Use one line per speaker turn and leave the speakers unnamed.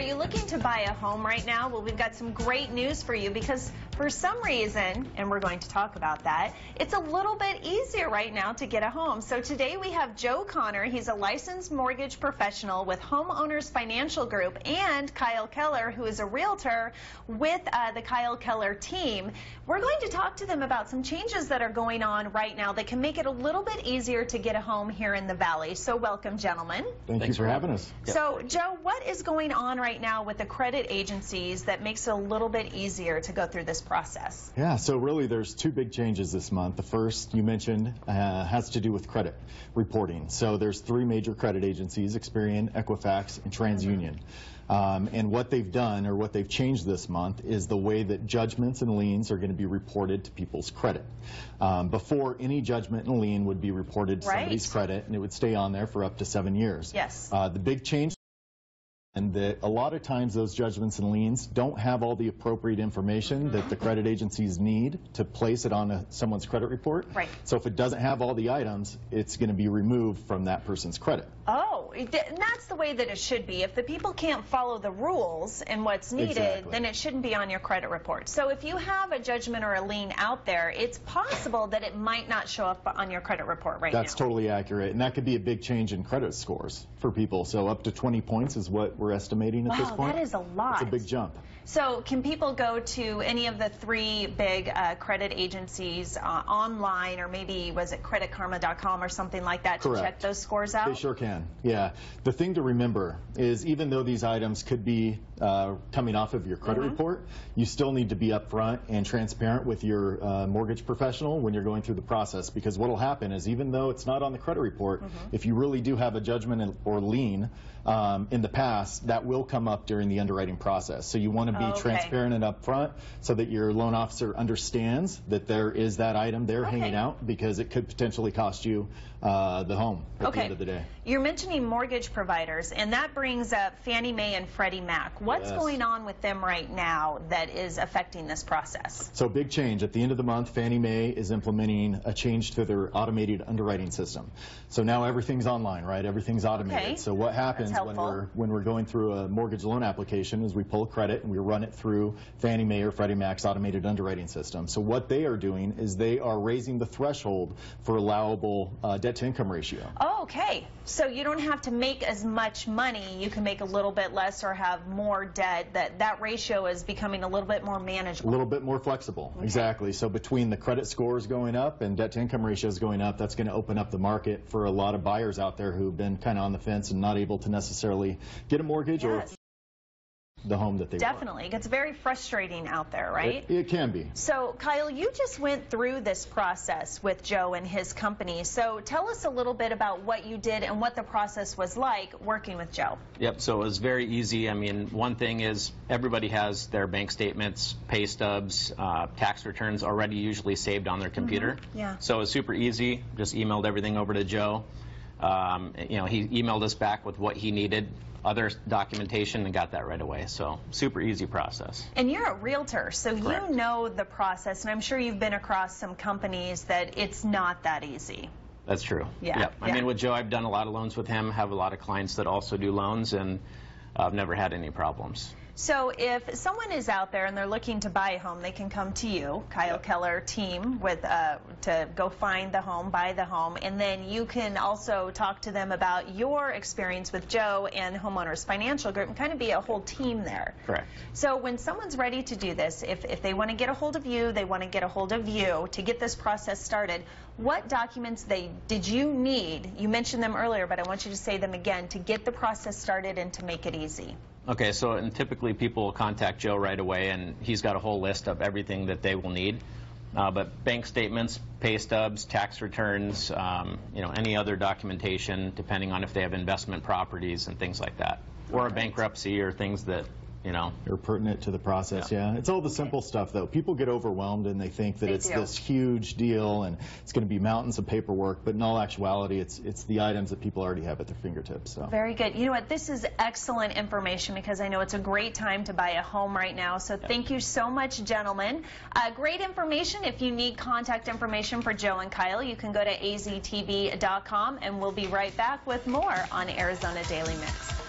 you looking to buy a home right now? Well, we've got some great news for you because for some reason, and we're going to talk about that, it's a little bit easier right now to get a home. So today we have Joe Connor. He's a licensed mortgage professional with Homeowners Financial Group, and Kyle Keller, who is a realtor with the Kyle Keller team. We're going to talk to them about some changes that are going on right now that can make it a little bit easier to get a home here in the Valley. So welcome, gentlemen.
Thanks for having us.
So, Joe, what is going on right now with the credit agencies that makes it a little bit easier to go through this process?
Yeah, so really there's two big changes this month. The first you mentioned has to do with credit reporting. So there's three major credit agencies, Experian, Equifax, and TransUnion. And what they've done, or what they've changed this month, is the way that judgments and liens are going to be reported to people's credit. Before, any judgment and lien would be reported to somebody's credit, and it would stay on there for up to 7 years.
Yes.
The big change, and that a lot of times those judgments and liens don't have all the appropriate information that the credit agencies need to place it on someone's credit report.
Right.
So if it doesn't have all the items, it's going to be removed from that person's credit.
Oh, and that's the way that it should be. If the people can't follow the rules and what's needed, then it shouldn't be on your credit report. So if you have a judgment or a lien out there, it's possible that it might not show up on your credit report right now.
That's totally accurate, and that could be a big change in credit scores for people. So up to 20 points is what we're estimating at this point.
Wow, that is a lot.
It's a big jump.
So can people go to any of the three big credit agencies online, or maybe was it creditkarma.com or something like that, to check those scores out?
They sure can, yeah. The thing to remember is even though these items could be coming off of your credit report, you still need to be upfront and transparent with your mortgage professional when you're going through the process, because what will happen is even though it's not on the credit report, if you really do have a judgment or lien in the past, that will come up during the underwriting process. So you want to be transparent and upfront so that your loan officer understands that there is that item there hanging out, because it could potentially cost you the home at the end of the day.
You're mentioning mortgage providers, and that brings up Fannie Mae and Freddie Mac. What's going on with them right now that is affecting this process?
So big change. At the end of the month, Fannie Mae is implementing a change to their automated underwriting system. So now everything's online, right? Everything's automated. So what happens when we're going through a mortgage loan application is we pull a credit and we run it through Fannie Mae or Freddie Mac's automated underwriting system. So what they are doing is they are raising the threshold for allowable debt-to-income ratio.
Oh, okay. So you don't have to make as much money. You can make a little bit less or have more debt. That ratio is becoming a little bit more manageable.
A little bit more flexible. Exactly. So between the credit scores going up and debt-to-income ratios going up, that's going to open up the market for a lot of buyers out there who've been kind of on the fence and not able to necessarily get a mortgage or the home that they
want. It gets very frustrating out there, right?
It can be.
So, Kyle, you just went through this process with Joe and his company. So tell us a little bit about what you did and what the process was like working with Joe.
Yep, so it was very easy. I mean, one thing is everybody has their bank statements, pay stubs, tax returns already usually saved on their computer. So it was super easy. Just emailed everything over to Joe. You know, he emailed us back with what he needed, other documentation, and got that right away. So super easy process.
And you're a realtor, so you know the process, and I'm sure you've been across some companies that it's not that easy.
That's true. I mean, with Joe, I've done a lot of loans with him, have a lot of clients that also do loans, and I've never had any problems.
So if someone is out there and they're looking to buy a home, they can come to you, Kyle Keller team, with to go find the home, buy the home, and then you can also talk to them about your experience with Joe and Homeowners Financial Group and kind of be a whole team there.
Correct.
So when someone's ready to do this, if they want to get a hold of you, they want to get a hold of you to get this process started, what documents did you need? You mentioned them earlier, but I want you to say them again to get the process started and to make it easy.
Okay, so typically people will contact Joe right away, and he's got a whole list of everything that they will need. But bank statements, pay stubs, tax returns, you know, any other documentation, depending on if they have investment properties and things like that, or a bankruptcy or things that, you know,
are pertinent to the process. It's all the simple stuff, though. People get overwhelmed and they think that it's this huge deal and it's going to be mountains of paperwork, but in all actuality, it's the items that people already have at their fingertips. So.
Very good. You know what? This is excellent information because I know it's a great time to buy a home right now. So thank you so much, gentlemen. Great information. If you need contact information for Joe and Kyle, you can go to aztv.com, and we'll be right back with more on Arizona Daily Mix.